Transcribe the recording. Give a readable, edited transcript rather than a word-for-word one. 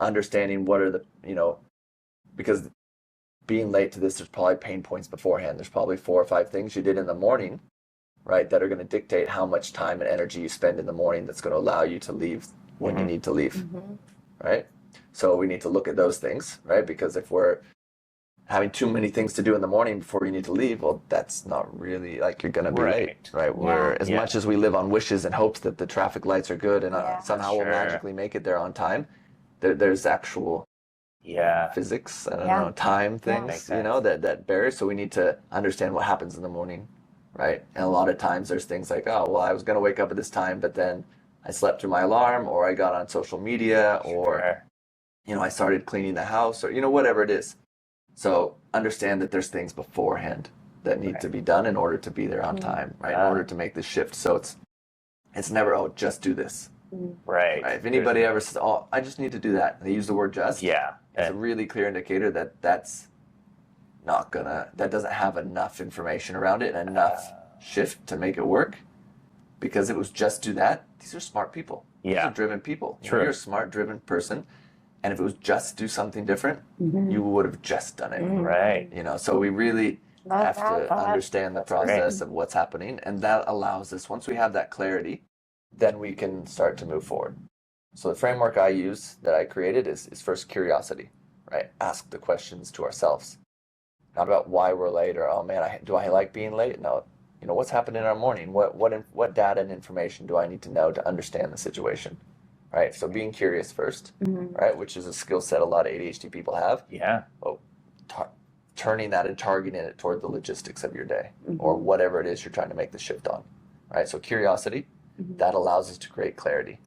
understanding what are the, because being late to this, there's probably pain points beforehand. There's probably 4 or 5 things you did in the morning, right, that are going to dictate how much time and energy you spend in the morning that's going to allow you to leave when you need to leave, right? So we need to look at those things, right? Because if we're having too many things to do in the morning before you need to leave, well, that's not really like you're going to be late, right? We're as much as we live on wishes and hopes that the traffic lights are good and somehow we'll magically make it there on time, there's actual physics, I don't know, time things, that vary. So we need to understand what happens in the morning, right? And a lot of times there's things like, oh, well, I was going to wake up at this time, but then I slept through my alarm, or I got on social media, or, I started cleaning the house, or, whatever it is. So understand that there's things beforehand that need to be done in order to be there on time, right? In order to make the shift. So it's never, oh, just do this. Right. If anybody ever says, oh, I just need to do that, and they use the word just, it's a really clear indicator that that doesn't have enough information around it and enough shift to make it work. Because it was just do that, these are smart people. These are driven people. True. You're a smart, driven person. And if it was just do something different, you would have just done it. Right. So we really have to understand the process of what's happening. And that allows us, once we have that clarity, then we can start to move forward. So the framework I use that I created is first curiosity, right? Ask the questions to ourselves. Not about why we're late or, oh man, do I like being late? No. What's happened in our morning? What data and information do I need to know to understand the situation? Right? So being curious first, right? Which is a skill set a lot of ADHD people have. Yeah. Well, turning that and targeting it toward the logistics of your day or whatever it is you're trying to make the shift on, right? So curiosity, that allows us to create clarity.